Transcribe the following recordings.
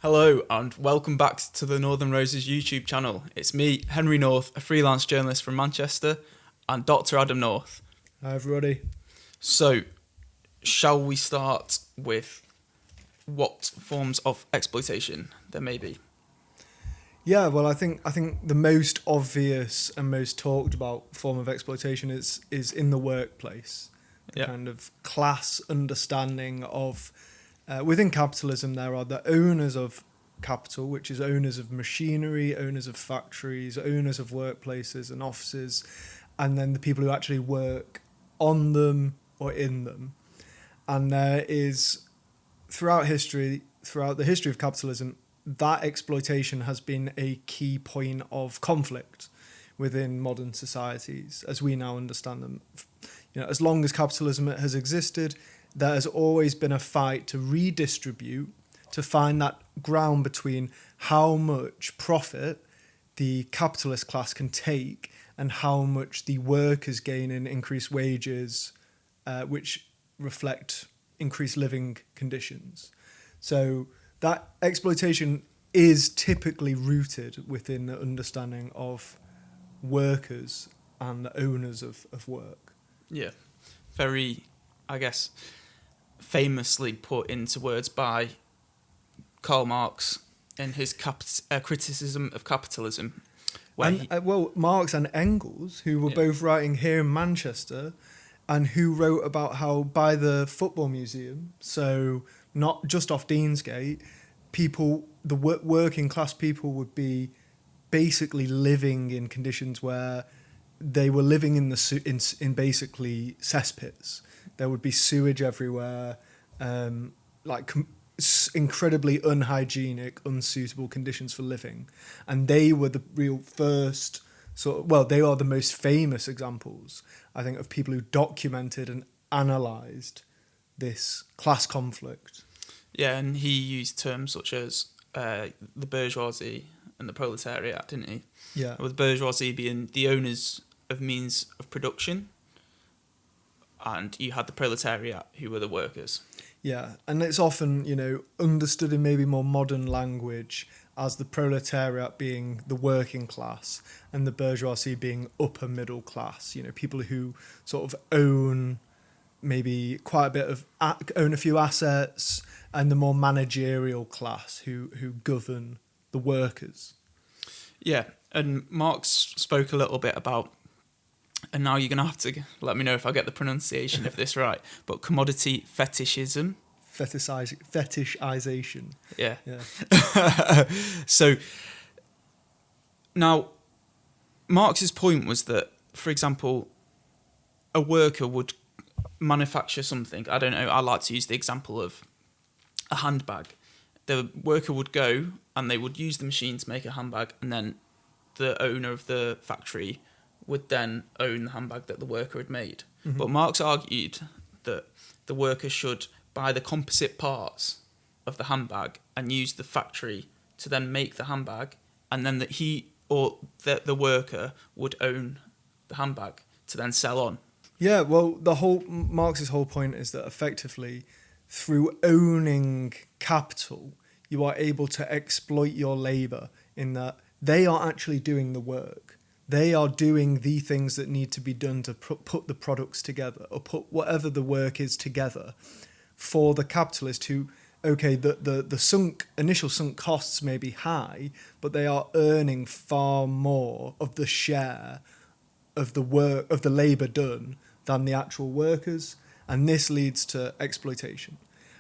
Hello and welcome back to the Northern Roses YouTube channel. It's me, Henry North, a freelance journalist from Manchester, and Dr. Adam North. Hi everybody. So, shall we start with what forms of exploitation there may be? Yeah, well, I think the most obvious and most talked about form of exploitation is in the workplace. The Yeah. kind of class understanding of within capitalism, there are the owners of capital, which is owners of machinery, owners of factories, owners of workplaces and offices, and then the people who actually work on them or in them. And there is, throughout the history of capitalism, that exploitation has been a key point of conflict within modern societies as we now understand them. As long as capitalism has existed, there has always been a fight to redistribute, to find that ground between how much profit the capitalist class can take and how much the workers gain in increased wages, which reflect increased living conditions. So that exploitation is typically rooted within the understanding of workers and the owners of work. Yeah, very, I guess, famously put into words by Karl Marx in his criticism of capitalism. Marx and Engels, who were both writing here in Manchester, and who wrote about how by the football museum, so not just off Deansgate, the working class people would be basically living in conditions where they were living in basically cesspits. There would be sewage everywhere, incredibly unhygienic, unsuitable conditions for living. And they were the real first they are the most famous examples, I think, of people who documented and analysed this class conflict. Yeah, and he used terms such as the bourgeoisie and the proletariat, didn't he? Yeah. With bourgeoisie being the owners of means of production, and you had the proletariat, who were the workers. Yeah, and it's often, understood in maybe more modern language as the proletariat being the working class and the bourgeoisie being upper middle class, people who sort of own maybe quite a bit of, own a few assets, and the more managerial class who govern the workers. Yeah, and Marx spoke a little bit about, and now you're going to have to let me know if I get the pronunciation of this right, but commodity fetishism. Fetishization. Yeah. So, now, Marx's point was that, for example, a worker would manufacture something. I don't know, I like to use the example of a handbag. The worker would go and they would use the machine to make a handbag, and then the owner of the factory would then own the handbag that the worker had made. Mm-hmm. But Marx argued that the worker should buy the composite parts of the handbag and use the factory to then make the handbag, and then that he or the worker would own the handbag to then sell on. Yeah, well, Marx's whole point is that effectively, through owning capital, you are able to exploit your labour in that they are actually doing the work. They are doing the things that need to be done to put the products together, or put whatever the work is together for the capitalist who, the initial sunk costs may be high, but they are earning far more of the share of the work, of the labour done, than the actual workers. And this leads to exploitation.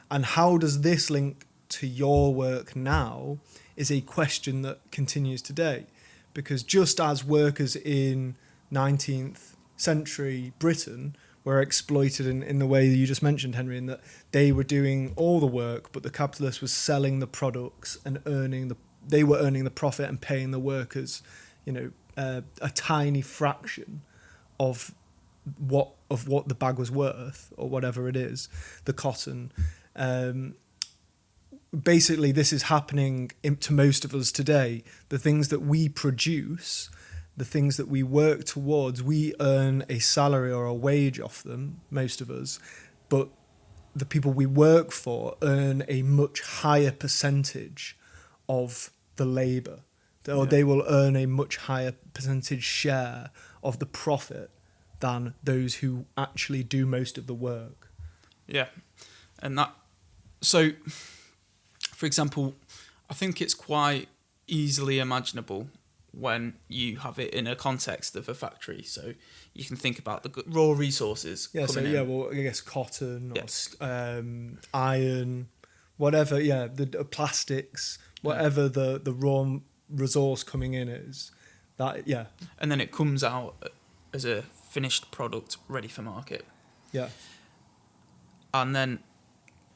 And how does this link to your work now is a question that continues today. Because just as workers in 19th century Britain were exploited in the way you just mentioned, Henry, in that they were doing all the work, but the capitalist was selling the products and they were earning the profit and paying the workers, a tiny fraction of what the bag was worth, or whatever it is, the cotton. Basically, this is happening to most of us today. The things that we produce, the things that we work towards, we earn a salary or a wage off them, most of us, but the people we work for earn a much higher percentage of the labour, or they will earn a much higher percentage share of the profit than those who actually do most of the work. Yeah, and that. So, for example, I think it's quite easily imaginable when you have it in a context of a factory. So you can think about the raw resources. Yeah. So coming yeah, in. well, I guess cotton Yeah. or iron, whatever. Yeah, the plastics, whatever the raw resource coming in is. That yeah. And then it comes out as a finished product ready for market. Yeah. And then,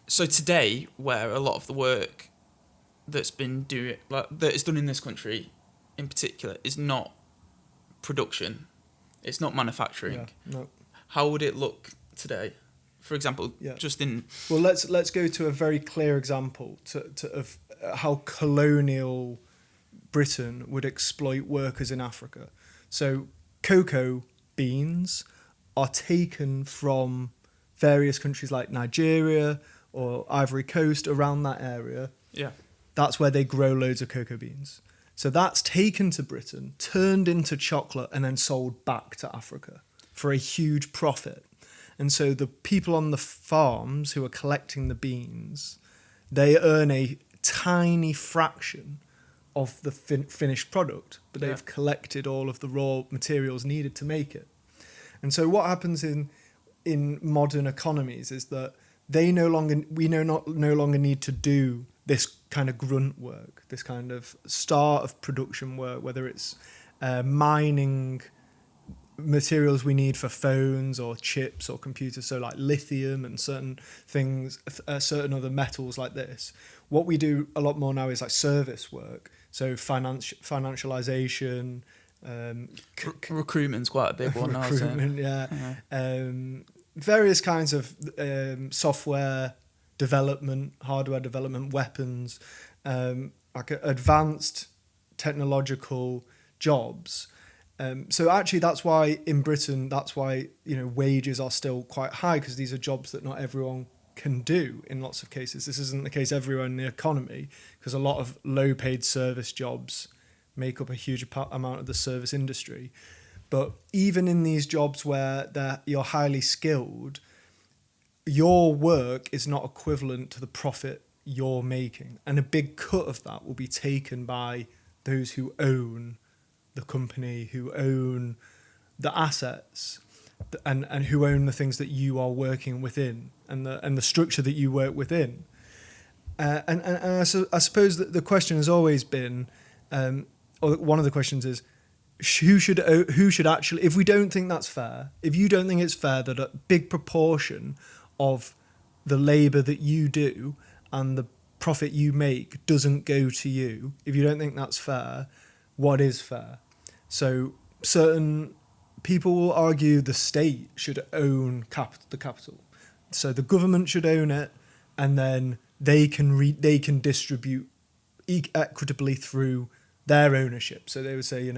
so today, where a lot of the work that's been that is done in this country, in particular, is not production, it's not manufacturing. Yeah. No. How would it look today? For example, Yeah. just in Well, let's go to a very clear example of how colonial Britain would exploit workers in Africa. So cocoa beans are taken from various countries like Nigeria or Ivory Coast, around that area. yeah, That's where they grow loads of cocoa beans. So that's taken to Britain, turned into chocolate, and then sold back to Africa for a huge profit. And so the people on the farms who are collecting the beans, they earn a tiny fraction of the finished product, but they've collected all of the raw materials needed to make it. And so what happens in modern economies is that we no longer need to do this kind of grunt work, this kind of start of production work, whether it's mining materials we need for phones or chips or computers, so like lithium and certain things, certain other metals like this. What we do a lot more now is like service work, so financialization, recruitment's quite a big one now. recruitment, various kinds of software development, hardware development, weapons, like advanced technological jobs. So actually, that's why in Britain, wages are still quite high, because these are jobs that not everyone can do in lots of cases. This isn't the case everywhere in the economy, because a lot of low-paid service jobs make up a huge amount of the service industry. But even in these jobs where you're highly skilled, your work is not equivalent to the profit you're making. And a big cut of that will be taken by those who own the company, who own the assets, and who own the things that you are working within, and the structure that you work within. And I suppose that the question has always been, or one of the questions is, who should actually, if we don't think that's fair, if you don't think it's fair that a big proportion of the labour that you do and the profit you make doesn't go to you, if you don't think that's fair, what is fair? So certain people will argue the state should own the capital. So the government should own it, and then they can distribute equitably through their ownership. So they would say,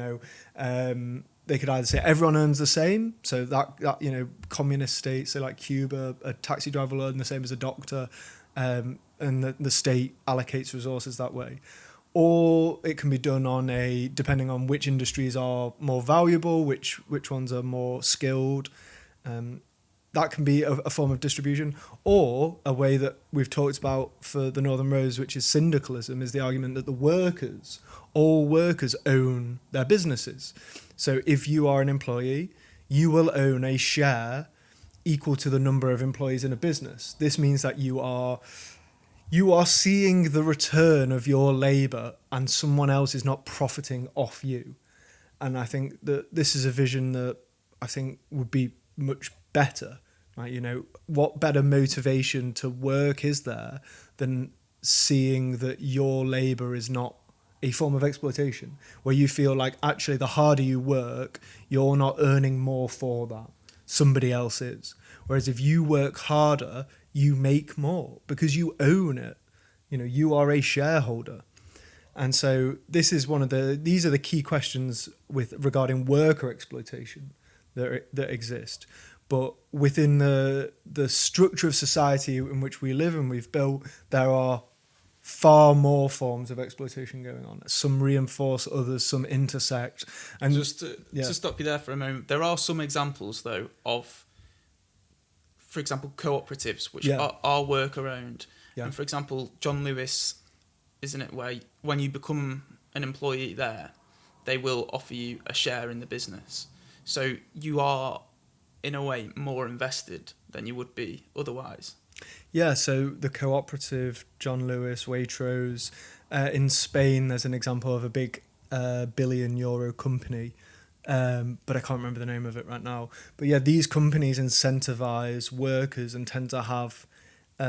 they could either say everyone earns the same, so that communist states, so like Cuba, a taxi driver will earn the same as a doctor, and the state allocates resources that way. Or it can be done depending on which industries are more valuable, which ones are more skilled. That can be a form of distribution. Or a way that we've talked about for the Northern Rose, which is syndicalism, is the argument that all workers own their businesses. So if you are an employee, you will own a share equal to the number of employees in a business. This means that you are seeing the return of your labour, and someone else is not profiting off you. And I think that this is a vision that I think would be much better. Right? What better motivation to work is there than seeing that your labour is not a form of exploitation, where you feel like actually the harder you work, you're not earning more for that. Somebody else is. Whereas if you work harder, you make more because you own it. You are a shareholder. And so these are the key questions regarding worker exploitation that exist. But within the structure of society in which we live and we've built, there are far more forms of exploitation going on. Some reinforce others, some intersect. And Just to stop you there for a moment, there are some examples, though, of, for example, cooperatives, which are worker-owned. Yeah. And, for example, John Lewis, isn't it, where when you become an employee there, they will offer you a share in the business. So you are, in a way, more invested than you would be otherwise. Yeah, so the cooperative, John Lewis, Waitrose. In Spain, there's an example of a big €1 billion company, but I can't remember the name of it right now. But yeah, these companies incentivize workers and tend to have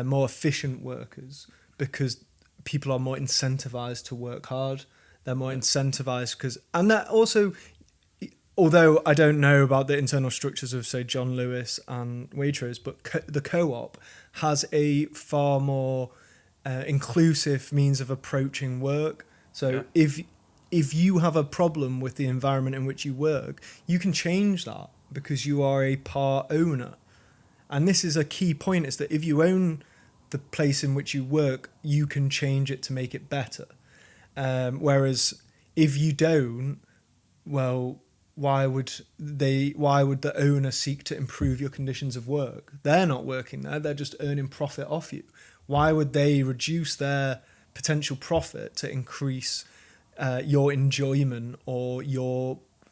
more efficient workers because people are more incentivized to work hard. They're more incentivized because, and that also, although I don't know about the internal structures of, say, John Lewis and Waitrose, but the co-op has a far more inclusive means of approaching work. So if you have a problem with the environment in which you work, you can change that because you are a part owner. And this is a key point, is that if you own the place in which you work, you can change it to make it better. Whereas if you don't, well, why would the owner seek to improve your conditions of work? They're not working there, they're just earning profit off you. Why would they reduce their potential profit to increase your enjoyment or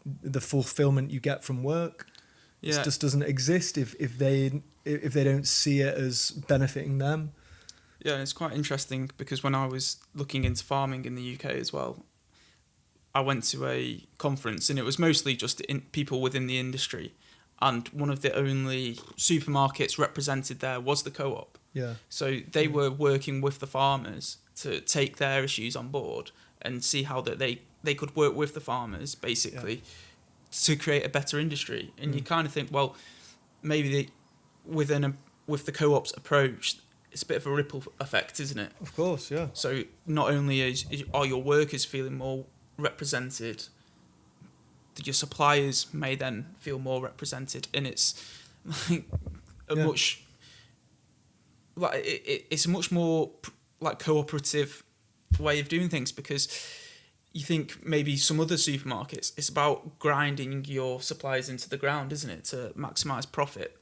the fulfillment you get from work? It just doesn't exist if they don't see it as benefiting them. Yeah, it's quite interesting because when I was looking into farming in the UK as well, I went to a conference and it was mostly just people within the industry, and one of the only supermarkets represented there was the co-op. Yeah. So they were working with the farmers to take their issues on board and see how that they could work with the farmers basically to create a better industry. And you kind of think, well, maybe with the co-op's approach, it's a bit of a ripple effect, isn't it? Of course, yeah. So not only are your workers feeling more represented, your suppliers may then feel more represented, and it's like it's a much more like cooperative way of doing things, because you think maybe some other supermarkets, it's about grinding your suppliers into the ground, isn't it, to maximise profit.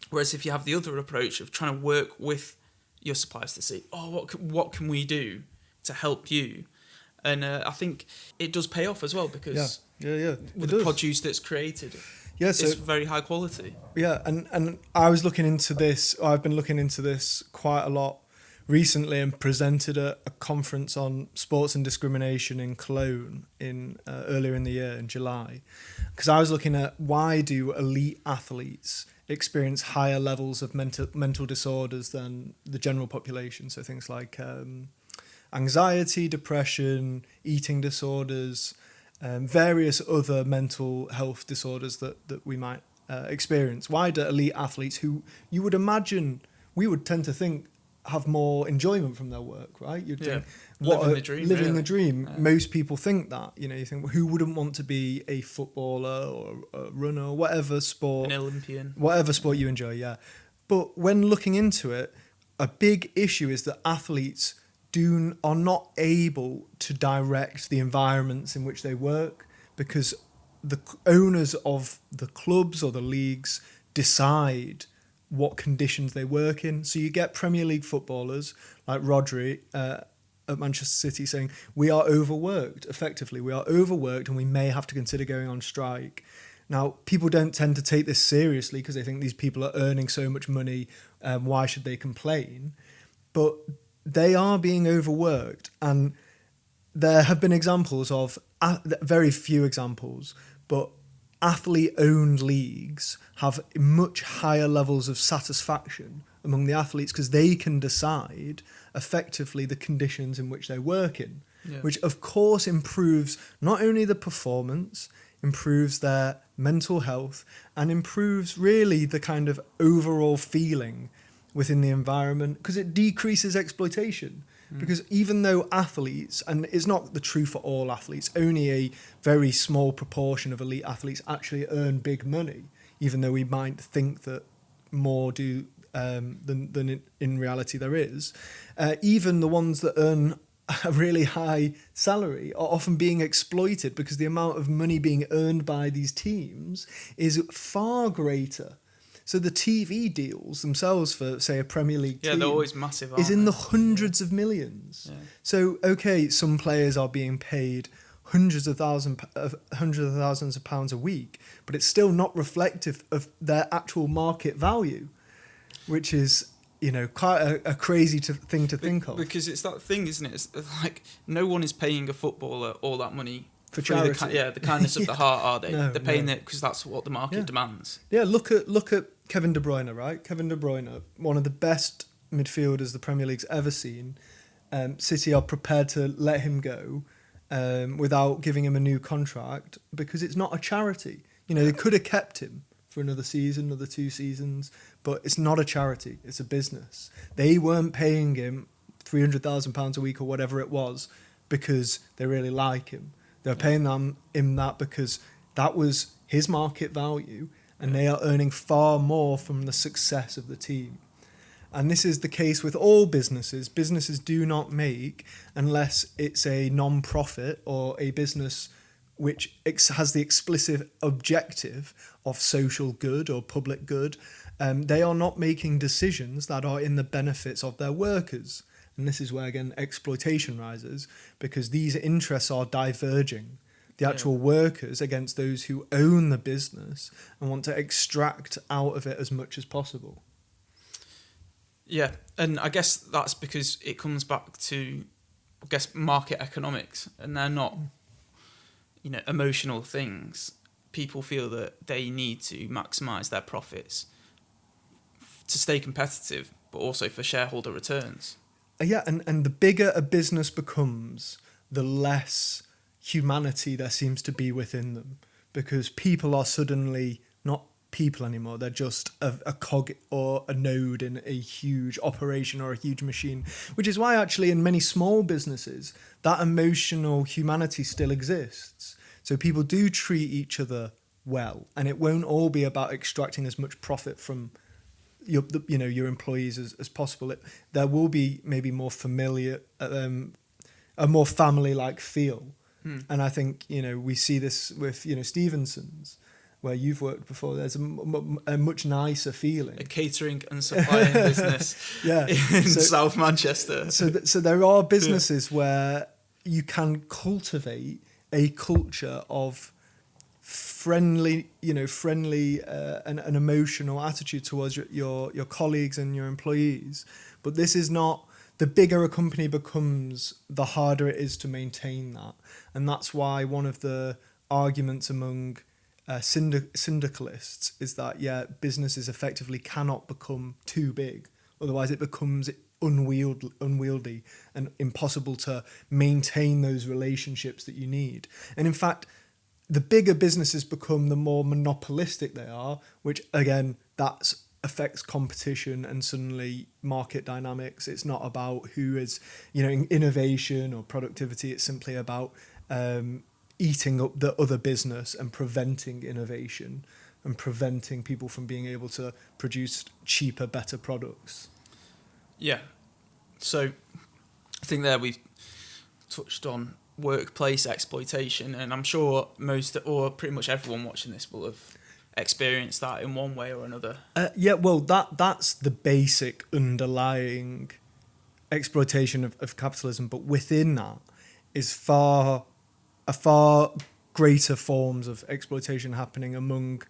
Whereas if you have the other approach of trying to work with your suppliers to see, what can we do to help you? And I think it does pay off as well, because with the produce that's created, it's very high quality. Yeah, and I've been looking into this quite a lot recently and presented a conference on sports and discrimination in Cologne earlier in the year, in July, because I was looking at why do elite athletes experience higher levels of mental disorders than the general population. So things like anxiety, depression, eating disorders, various other mental health disorders that we might experience. Why do elite athletes, who you would imagine, we would tend to think, have more enjoyment from their work, right? You'd think, living the dream. Most people think that. You think, who wouldn't want to be a footballer or a runner or whatever sport, an Olympian, whatever sport you enjoy, yeah. But when looking into it, a big issue is that athletes are not able to direct the environments in which they work, because the owners of the clubs or the leagues decide what conditions they work in. So you get Premier League footballers like Rodri at Manchester City saying, we are overworked, effectively. We are overworked and we may have to consider going on strike. Now, people don't tend to take this seriously because they think these people are earning so much money, why should they complain? But they are being overworked, and there have been examples of, very few examples, but athlete-owned leagues have much higher levels of satisfaction among the athletes because they can decide effectively the conditions in which they work in, which of course improves not only the performance, improves their mental health, and improves really the kind of overall feeling within the environment, because it decreases exploitation. Because even though athletes, and it's not the true for all athletes, only a very small proportion of elite athletes actually earn big money, even though we might think that more do than in reality there is. Even the ones that earn a really high salary are often being exploited because the amount of money being earned by these teams is far greater. So the TV deals themselves for, say, a Premier League team they're always massive, is aren't in they? the hundreds of millions. Yeah. So, okay, some players are being paid hundreds of thousands of pounds a week, but it's still not reflective of their actual market value, which is, quite a crazy thing to think of. Because it's that thing, isn't it? It's like no one is paying a footballer all that money For through charity. the kindness of the heart, are they? No, They're paying no. it because that's what the market demands. Yeah, look at Kevin De Bruyne, right? Kevin De Bruyne, one of the best midfielders the Premier League's ever seen. City are prepared to let him go without giving him a new contract because it's not a charity. They could have kept him for another season, another 2 seasons, but it's not a charity. It's a business. They weren't paying him £300,000 a week or whatever it was because they really like him. They're paying him that because that was his market value, and they are earning far more from the success of the team. And this is the case with all businesses. Businesses do not make unless it's a non-profit or a business which has the explicit objective of social good or public good. They are not making decisions that are in the benefits of their workers. And this is where, again, exploitation rises, because these interests are diverging. The actual workers against those who own the business and want to extract out of it as much as possible. Yeah, and I guess that's because it comes back to, market economics, and they're not, emotional things. People feel that they need to maximise their profits to stay competitive, but also for shareholder returns. And the bigger a business becomes, the less humanity there seems to be within them, because people are suddenly not people anymore. They're just a cog or a node in a huge operation or a huge machine, which is why actually in many small businesses that emotional humanity still exists. So people do treat each other well, and it won't all be about extracting as much profit from your employees as possible. There will be maybe more familiar, a more family-like feel. And I think we see this with Stevenson's, where you've worked before. There's a much nicer feeling. A catering and supplying business in South Manchester. So there are businesses where you can cultivate a culture of friendly and an emotional attitude towards your colleagues and your employees. But this is not. The bigger a company becomes, the harder it is to maintain that. And that's why one of the arguments among syndicalists is that, businesses effectively cannot become too big. Otherwise it becomes unwieldy and impossible to maintain those relationships that you need. And in fact, the bigger businesses become, the more monopolistic they are, which again, that affects competition and suddenly market dynamics. It's not about who is, innovation or productivity. It's simply about eating up the other business and preventing innovation and preventing people from being able to produce cheaper, better products. Yeah. So I think there we've touched on workplace exploitation, and I'm sure most or pretty much everyone watching this will have experienced that in one way or another. That's the basic underlying exploitation of capitalism, but within that is far greater forms of exploitation happening among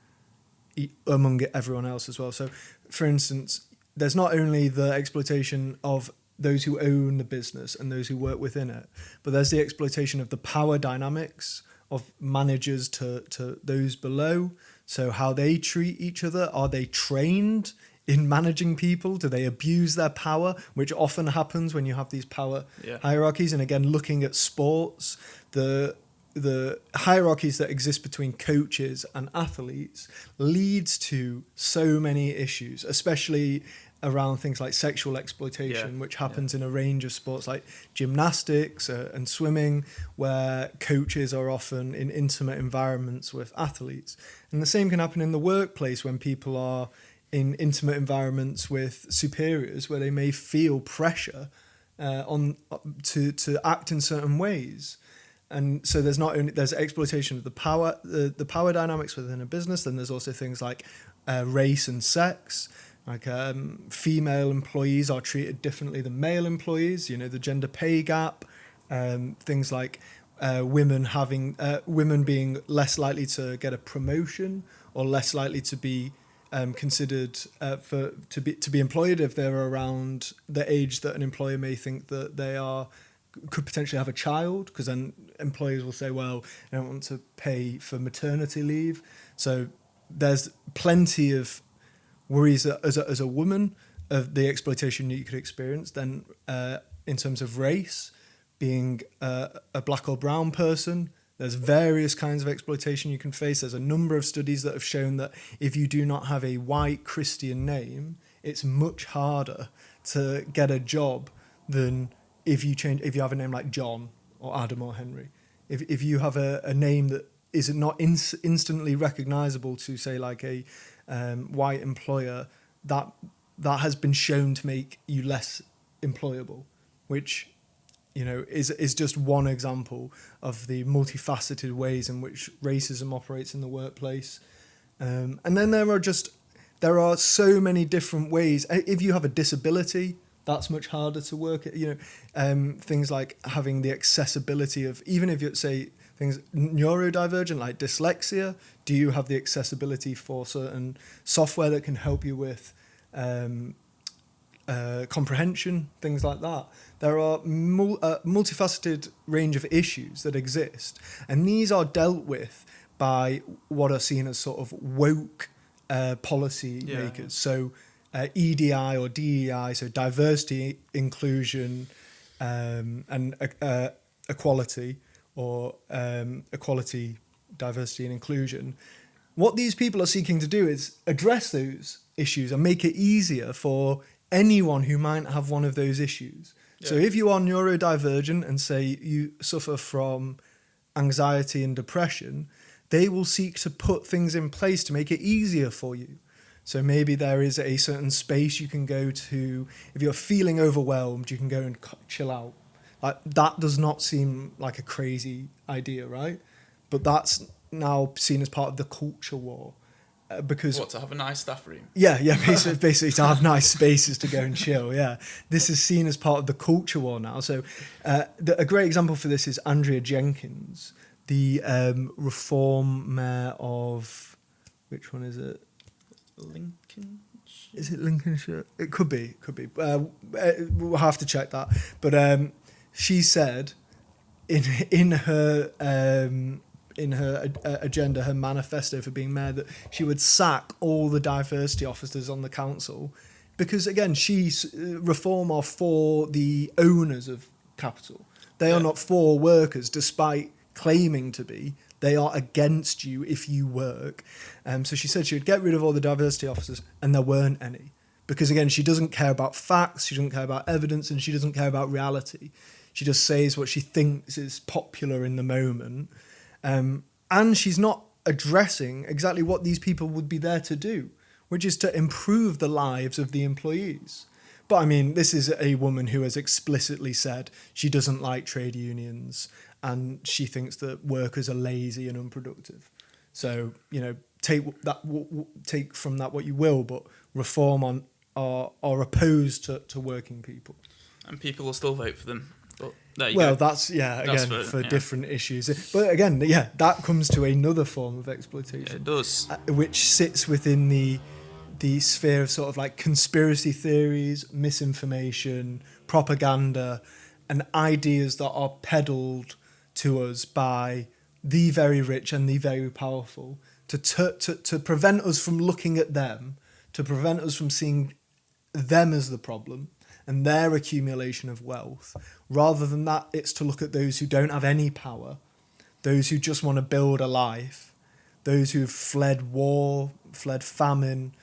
everyone else as well. So, for instance, there's not only the exploitation of those who own the business and those who work within it, but there's the exploitation of the power dynamics of managers to those below. So how they treat each other. Are they trained in managing people? Do they abuse their power, which often happens when you have these power hierarchies? And again, looking at sports, the hierarchies that exist between coaches and athletes leads to so many issues, especially around things like sexual exploitation, which happens in a range of sports like gymnastics and swimming, where coaches are often in intimate environments with athletes. And the same can happen in the workplace when people are in intimate environments with superiors where they may feel pressure to act in certain ways. And so there's exploitation of the power dynamics within a business. Then there's also things like race and sex. Like female employees are treated differently than male employees. You know, the gender pay gap. Things like women being less likely to get a promotion or less likely to be considered to be employed if they're around the age that an employer may think that they could potentially have a child, because then employers will say, well, I don't want to pay for maternity leave. So there's plenty of worries that as a woman of the exploitation that you could experience. Then in terms of race, being a black or brown person, there's various kinds of exploitation you can face. There's a number of studies that have shown that if you do not have a white Christian name, it's much harder to get a job than if you have a name like John or Adam or Henry. If you have a name that is not instantly recognizable to, say, like a white employer, that has been shown to make you less employable, which, you know, is just one example of the multifaceted ways in which racism operates in the workplace. And then there are so many different ways. If you have a disability, that's much harder to work at. You know, things like having the accessibility of, even if you say things neurodivergent like dyslexia, do you have the accessibility for certain software that can help you with comprehension, things like that. There are multifaceted range of issues that exist, and these are dealt with by what are seen as sort of woke policy makers. So EDI or DEI, so diversity, inclusion, and equality, or equality, diversity, and inclusion. What these people are seeking to do is address those issues and make it easier for anyone who might have one of those issues. Yeah. So if you are neurodivergent and say you suffer from anxiety and depression, they will seek to put things in place to make it easier for you. So maybe there is a certain space you can go to. If you're feeling overwhelmed, you can go and chill out. Like, that does not seem like a crazy idea, right? But that's now seen as part of the culture war. Because to have a nice staff room? Yeah, basically to have nice spaces to go and chill, yeah. This is seen as part of the culture war now. So a great example for this is Andrea Jenkins, the reform mayor of... Which one is it? Lincolnshire? Is it Lincolnshire? It could be. We'll have to check that. But she said in her agenda, her manifesto for being mayor, that she would sack all the diversity officers on the council because, again, reform are for the owners of capital. They are not for workers, despite claiming to be. They are against you if you work. So she said she would get rid of all the diversity officers, and there weren't any. Because, again, she doesn't care about facts, she doesn't care about evidence, and she doesn't care about reality. She just says what she thinks is popular in the moment. And she's not addressing exactly what these people would be there to do, which is to improve the lives of the employees. But, I mean, this is a woman who has explicitly said she doesn't like trade unions, and she thinks that workers are lazy and unproductive. So, you know, take from that what you will, but reform are opposed to working people. And people will still vote for them. But there you go. That's for different issues. But again, that comes to another form of exploitation. Yeah, it does. Which sits within the sphere of sort of like conspiracy theories, misinformation, propaganda, and ideas that are peddled to us by the very rich and the very powerful to prevent us from looking at them, to prevent us from seeing them as the problem and their accumulation of wealth. Rather than that, it's to look at those who don't have any power, those who just want to build a life, those who've fled war, fled famine,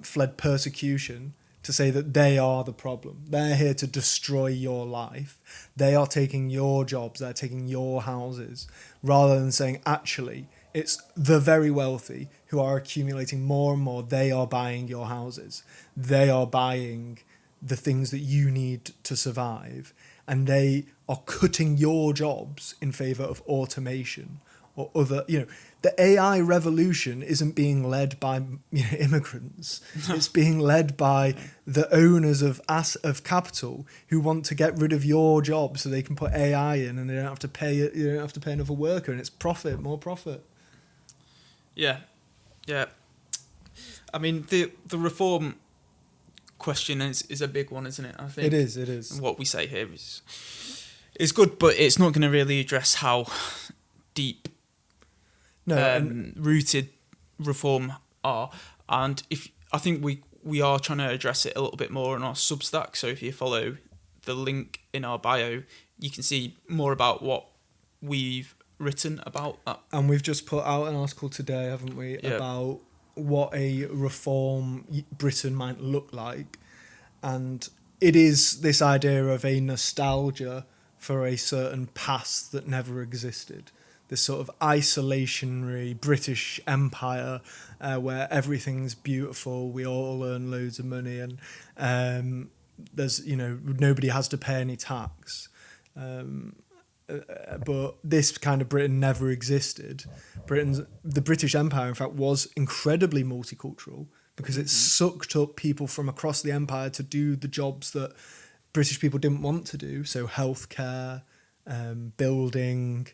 fled persecution, to say that they are the problem. They're here to destroy your life. They are taking your jobs, they're taking your houses, rather than saying, actually, It's the very wealthy who are accumulating more and more. They are buying your houses. They are buying the things that you need to survive. And they are cutting your jobs in favor of automation or other, the AI revolution isn't being led by immigrants. It's being led by the owners of capital who want to get rid of your job so they can put AI in and they don't have to pay it. You don't have to pay another worker, and it's profit, more profit. Yeah. I mean, the reform question is a big one, isn't it? I think it is. And what we say here is good, but it's not going to really address how deep rooted reform are. And I think we are trying to address it a little bit more on our Substack. So if you follow the link in our bio, you can see more about what we've written about that. And we've just put out an article today, haven't we, about what a reform Britain might look like. And it is this idea of a nostalgia for a certain past that never existed. This sort of isolationary British Empire where everything's beautiful, we all earn loads of money, and there's nobody has to pay any tax. But this kind of Britain never existed. The British Empire, in fact, was incredibly multicultural because it sucked up people from across the empire to do the jobs that British people didn't want to do. So healthcare, building,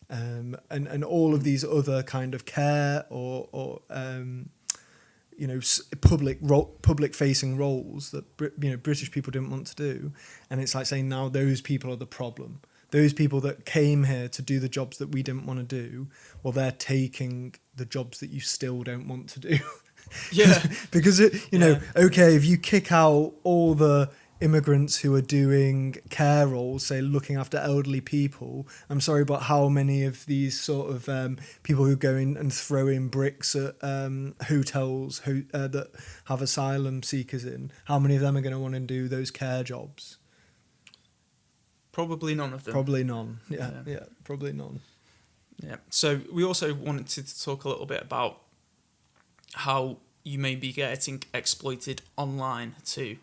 and all of these other kind of care or public facing roles that British people didn't want to do. And it's like saying now those people are the problem. Those people that came here to do the jobs that we didn't want to do, well, they're taking the jobs that you still don't want to do. Yeah. Because, okay, if you kick out all the immigrants who are doing care roles, say looking after elderly people, I'm sorry, but how many of these sort of people who go in and throw in bricks at hotels that have asylum seekers in, how many of them are going to want to do those care jobs? Probably none of them. Probably none. Yeah, probably none. Yeah. So we also wanted to talk a little bit about how you may be getting exploited online too.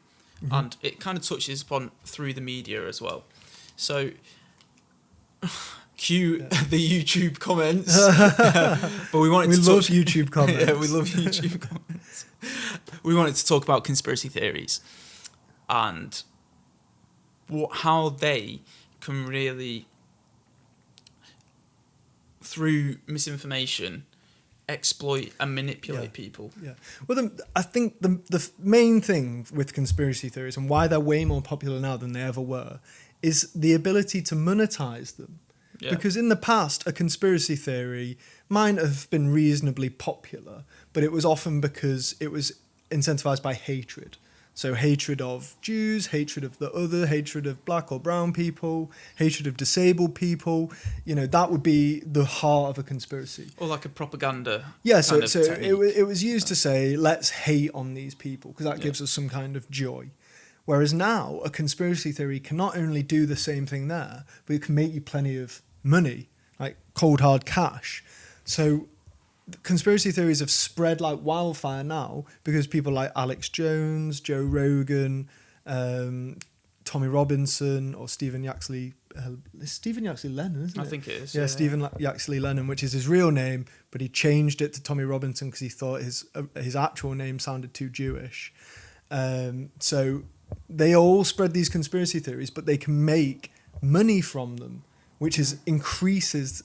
Mm-hmm. And it kind of touches upon through the media as well. So cue the YouTube comments. But we love YouTube comments. Yeah, we love YouTube comments. We wanted to talk about conspiracy theories and how they can really, through misinformation, exploit and manipulate people. Yeah. Well, I think the main thing with conspiracy theories and why they're way more popular now than they ever were is the ability to monetize them. Yeah. Because in the past, a conspiracy theory might have been reasonably popular, but it was often because it was incentivized by hatred. So hatred of Jews, hatred of the other, hatred of black or brown people, hatred of disabled people. That would be the heart of a conspiracy. Or like a propaganda. Yeah, so it was used to say, let's hate on these people because that gives us some kind of joy. Whereas now, a conspiracy theory can not only do the same thing there, but it can make you plenty of money, like cold hard cash. So conspiracy theories have spread like wildfire now because people like Alex Jones, Joe Rogan, Tommy Robinson, or Stephen Yaxley. Stephen Yaxley Lennon, isn't it? I think it is. Yeah, Stephen Yaxley Lennon, which is his real name, but he changed it to Tommy Robinson because he thought his actual name sounded too Jewish. So they all spread these conspiracy theories, but they can make money from them, which increases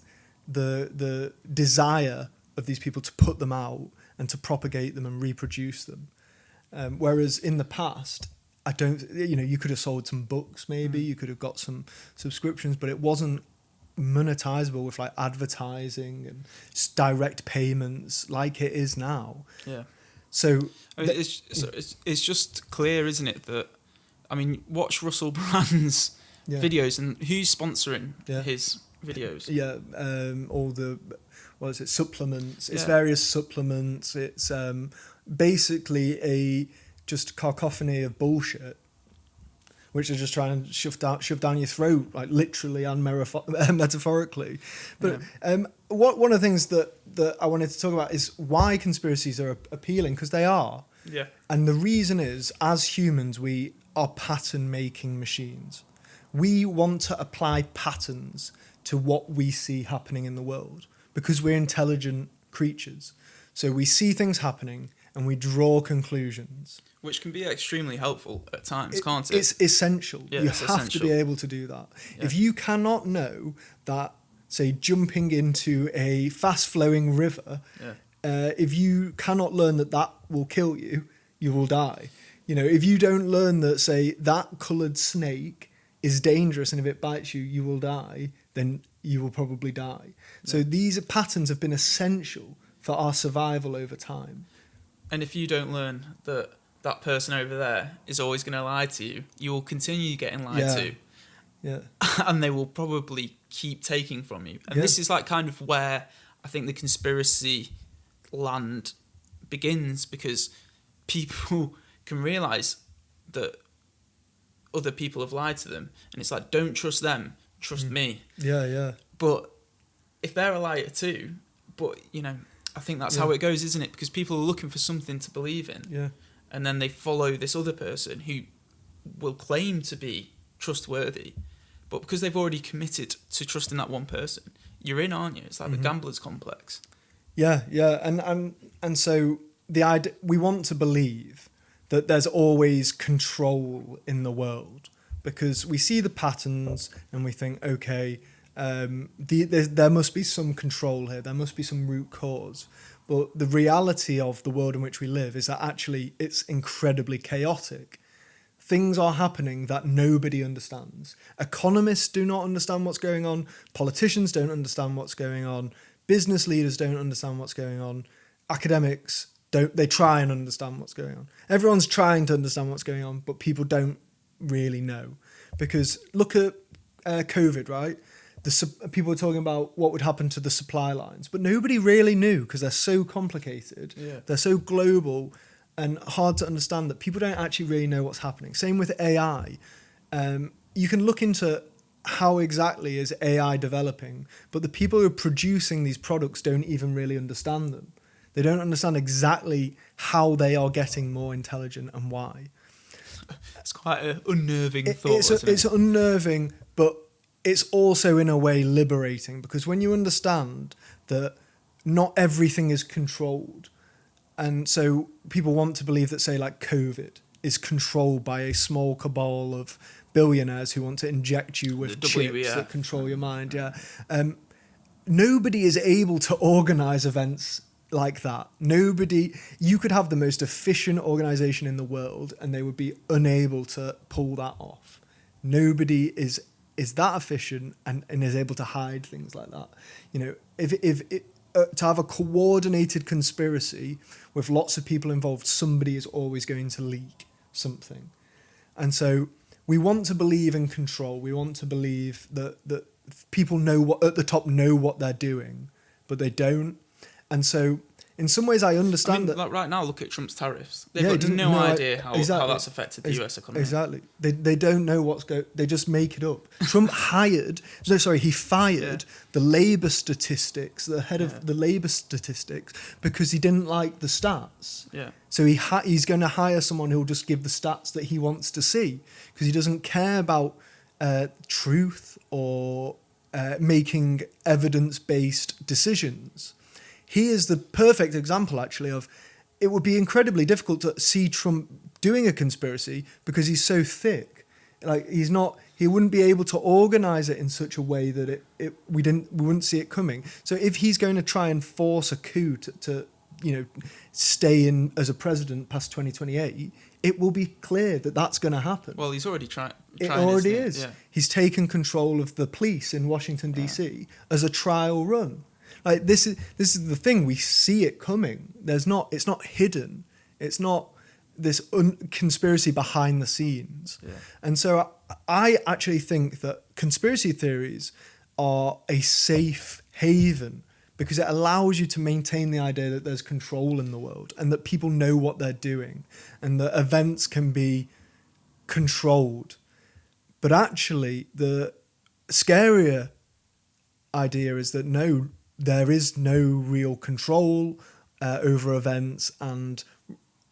the desire of these people to put them out and to propagate them and reproduce them. Whereas in the past, you could have sold some books maybe, you could have got some subscriptions, but it wasn't monetizable with like advertising and direct payments like it is now. Yeah. So it's just clear, isn't it, that, watch Russell Brand's videos and who's sponsoring his videos? Yeah, all the... supplements. It's various supplements. It's basically a just cacophony of bullshit, which are just trying to shove down your throat, like literally and metaphorically. But one of the things that I wanted to talk about is why conspiracies are appealing, because they are. Yeah. And the reason is, as humans, we are pattern-making machines. We want to apply patterns to what we see happening in the world because we're intelligent creatures. So we see things happening and we draw conclusions. Which can be extremely helpful at times, can't it? It's essential. Yeah, you it's have essential. to be able to do that. Yeah. If you cannot know that, say, jumping into a fast-flowing river, if you cannot learn that will kill you, you will die. You know, if you don't learn that, say, that coloured snake is dangerous and if it bites you, you will die, then you will probably die. Yeah. So these patterns have been essential for our survival over time. And if you don't learn that that person over there is always going to lie to you, you will continue getting lied to. Yeah. And they will probably keep taking from you. And this is like kind of where I think the conspiracy land begins, because people can realise that other people have lied to them, and it's like, don't trust them, trust me. Yeah. But if they're a liar too, but you know, I think that's how it goes, isn't it? Because people are looking for something to believe in. Yeah. And then they follow this other person who will claim to be trustworthy, but because they've already committed to trusting that one person, you're in, aren't you? It's like the gambler's complex. Yeah, and so the idea, we want to believe that there's always control in the world because we see the patterns and we think, okay, there must be some control here, there must be some root cause. But the reality of the world in which we live is that actually it's incredibly chaotic. Things are happening that nobody understands. Economists do not understand what's going on. Politicians don't understand what's going on. Business leaders don't understand what's going on. Academics they try and understand what's going on. Everyone's trying to understand what's going on, but people don't really know. Because look at COVID, right? People were talking about what would happen to the supply lines, but nobody really knew because they're so complicated. Yeah. They're so global and hard to understand that people don't actually really know what's happening. Same with AI. You can look into how exactly is AI developing, but the people who are producing these products don't even really understand them. They don't understand exactly how they are getting more intelligent and why. It's quite an unnerving thought, isn't it? It's unnerving, but it's also in a way liberating, because when you understand that not everything is controlled, and so people want to believe that, say, like COVID is controlled by a small cabal of billionaires who want to inject you with chips that control your mind. Nobody is able to organize events like that. You could have the most efficient organization in the world and they would be unable to pull that off. Nobody is that efficient and is able to hide things like that. You know, if to have a coordinated conspiracy with lots of people involved, somebody is always going to leak something. And so we want to believe in control. We want to believe that people at the top know what they're doing, but they don't. And so in some ways I understand that. Like right now, look at Trump's tariffs. They've got no idea how that's affected the US economy. Exactly. They don't know they just make it up. Trump he fired the Labour statistics, the head of the Labour statistics, because he didn't like the stats. Yeah. So he's going to hire someone who'll just give the stats that he wants to see, because he doesn't care about truth or making evidence-based decisions. He is the perfect example, actually, of it would be incredibly difficult to see Trump doing a conspiracy because he's so thick. Like he wouldn't be able to organize it in such a way that we wouldn't see it coming. So if he's going to try and force a coup to stay in as a president past 2028, it will be clear that that's going to happen. Well, he's already trying. It already is. Yeah. He's taken control of the police in Washington D.C. as a trial run. Like this is the thing, we see it coming. It's not hidden. It's not this conspiracy behind the scenes. Yeah. And so I actually think that conspiracy theories are a safe haven because it allows you to maintain the idea that there's control in the world and that people know what they're doing and that events can be controlled. But actually, the scarier idea is that no, there is no real control over events, and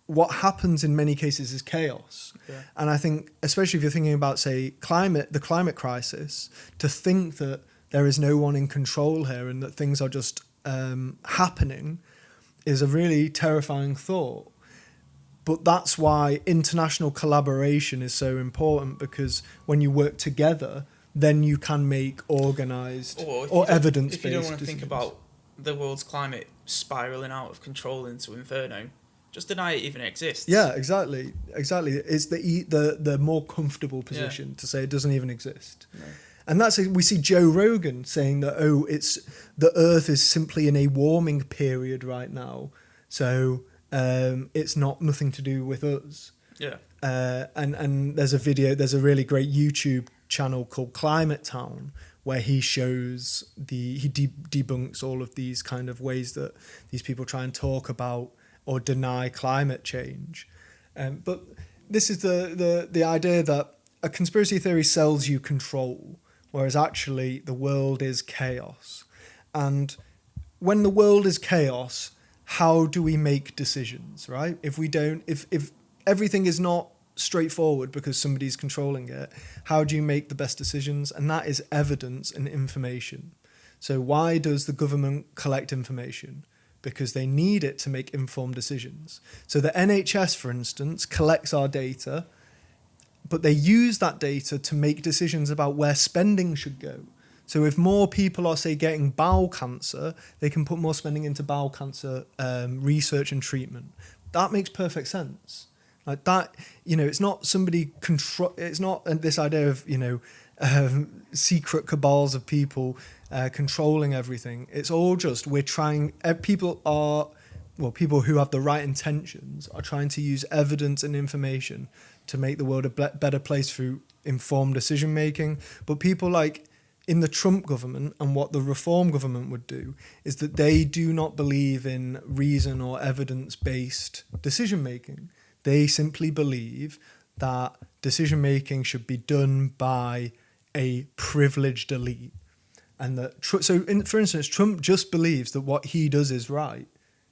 what happens in many cases is chaos. Yeah. And I think, especially if you're thinking about, say, the climate crisis, to think that there is no one in control here and that things are just happening is a really terrifying thought. But that's why international collaboration is so important, because when you work together, then you can make organised or evidence-based If you don't want to decisions. think about the world's climate spiralling out of control into inferno, just deny it even exists. Yeah, exactly. It's the more comfortable position to say it doesn't even exist. No. And we see Joe Rogan saying that, it's the Earth is simply in a warming period right now, so it's nothing to do with us. Yeah. And there's a really great YouTube channel called Climate Town, where he shows he debunks all of these kind of ways that these people try and talk about or deny climate change. But this is the idea that a conspiracy theory sells you control, whereas actually the world is chaos. And when the world is chaos, how do we make decisions, right? If everything is not straightforward because somebody's controlling it, how do you make the best decisions? And that is evidence and information. So why does the government collect information? Because they need it to make informed decisions. So the NHS, for instance, collects our data, but they use that data to make decisions about where spending should go. So if more people are, say, getting bowel cancer, they can put more spending into bowel cancer research and treatment. That makes perfect sense. Like that, it's not somebody it's not this idea of, secret cabals of people controlling everything. It's all just people who have the right intentions are trying to use evidence and information to make the world a better place through informed decision making. But people like in the Trump government, and what the Reform government would do, is that they do not believe in reason or evidence-based decision making. They simply believe that decision making should be done by a privileged elite. And that for instance, Trump just believes that what he does is right.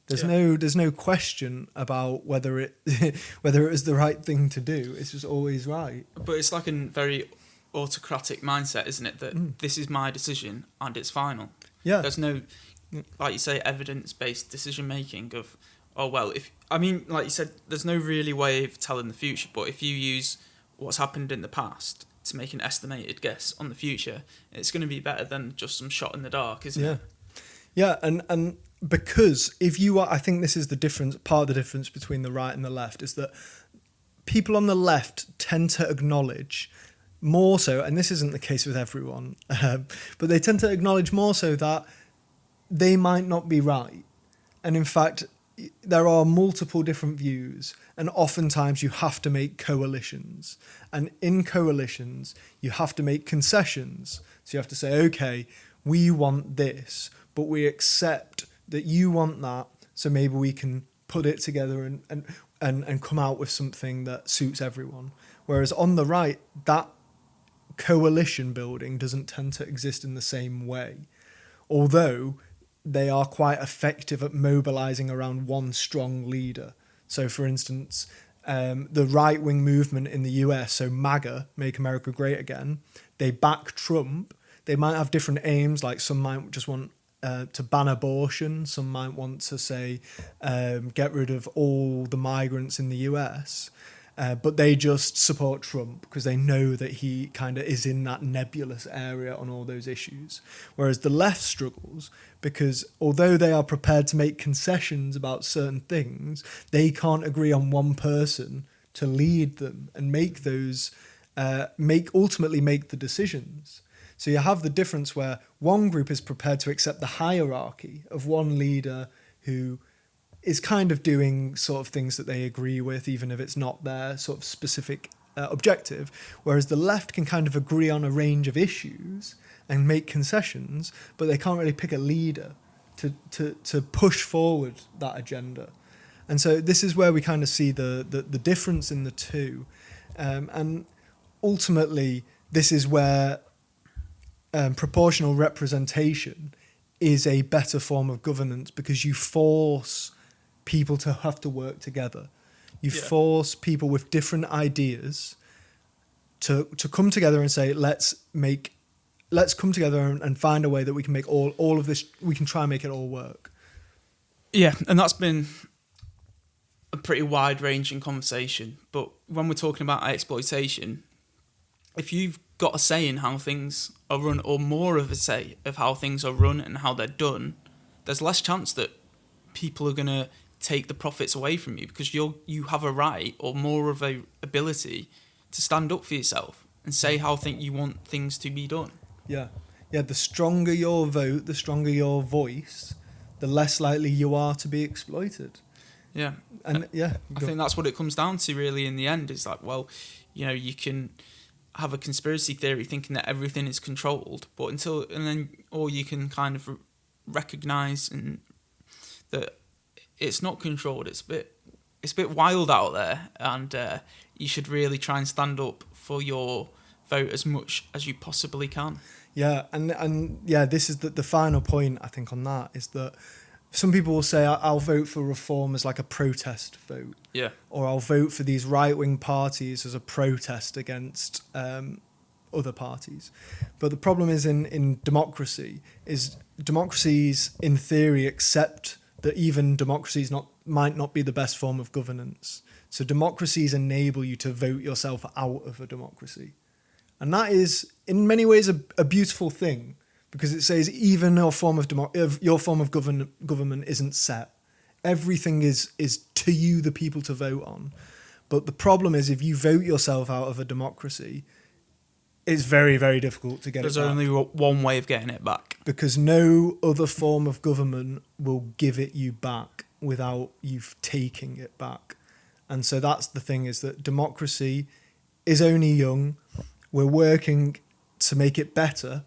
There's no question about whether it is the right thing to do. It's just always right. But it's like a very autocratic mindset, isn't it? That this is my decision and it's final. Yeah. There's no, like you say, evidence-based decision making of, like you said, there's no really way of telling the future. But if you use what's happened in the past to make an estimated guess on the future, it's going to be better than just some shot in the dark, isn't it? Yeah, and because I think this is part of the difference between the right and the left, is that people on the left tend to acknowledge more so, and this isn't the case with everyone, but they tend to acknowledge more so that they might not be right. And in fact, there are multiple different views, and oftentimes you have to make coalitions. And in coalitions, you have to make concessions. So you have to say, okay, we want this, but we accept that you want that, so maybe we can put it together and come out with something that suits everyone. Whereas on the right, that coalition building doesn't tend to exist in the same way, although they are quite effective at mobilizing around one strong leader. So, for instance, the right-wing movement in the US, so MAGA, Make America Great Again, they back Trump. They might have different aims, like some might just want to ban abortion, some might want to say get rid of all the migrants in the US. But they just support Trump because they know that he kind of is in that nebulous area on all those issues. Whereas the left struggles because although they are prepared to make concessions about certain things, they can't agree on one person to lead them and make those, ultimately make the decisions. So you have the difference where one group is prepared to accept the hierarchy of one leader who is kind of doing sort of things that they agree with, even if it's not their sort of specific objective, whereas the left can kind of agree on a range of issues and make concessions, but they can't really pick a leader to push forward that agenda. And so this is where we kind of see the difference in the two. And ultimately, this is where proportional representation is a better form of governance, because you force people to have to work together. You force people with different ideas to come together and say, let's come together and find a way that we can make all of this, we can try and make it all work. Yeah, and that's been a pretty wide-ranging conversation. But when we're talking about exploitation, if you've got a say in how things are run, or more of a say of how things are run and how they're done, there's less chance that people are going to take the profits away from you, because you have a right, or more of a ability, to stand up for yourself and say how you want things to be done. Yeah. The stronger your vote, the stronger your voice, the less likely you are to be exploited. Yeah. And I think that's what it comes down to really in the end, is like, well, you can have a conspiracy theory thinking that everything is controlled, or you can kind of recognize that it's not controlled. It's a bit wild out there, and you should really try and stand up for your vote as much as you possibly can. Yeah, and this is the final point, I think, on that, is that some people will say, I'll vote for reform as like a protest vote. Yeah. Or I'll vote for these right-wing parties as a protest against other parties. But the problem is in democracy, is democracies in theory accept that even democracies might not be the best form of governance. So democracies enable you to vote yourself out of a democracy. And that is, in many ways, a beautiful thing, because it says even your form of government isn't set. Everything is to you, the people, to vote on. But the problem is, if you vote yourself out of a democracy, it's very, very difficult to get it back. There's only one way of getting it back. Because no other form of government will give it you back without you taking it back. And so that's the thing, is that democracy is only young. We're working to make it better,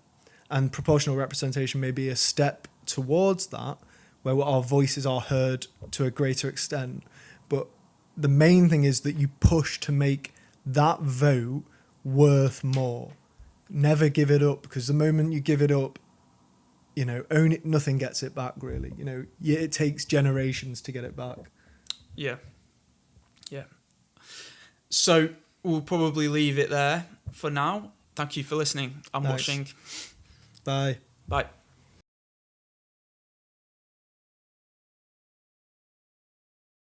and proportional representation may be a step towards that, where our voices are heard to a greater extent. But the main thing is that you push to make that vote worth more. Never give it up, because the moment you give it up, nothing gets it back, really. It takes generations to get it back. Yeah. So we'll probably leave it there for now. Thank you for listening and watching. Bye. Bye.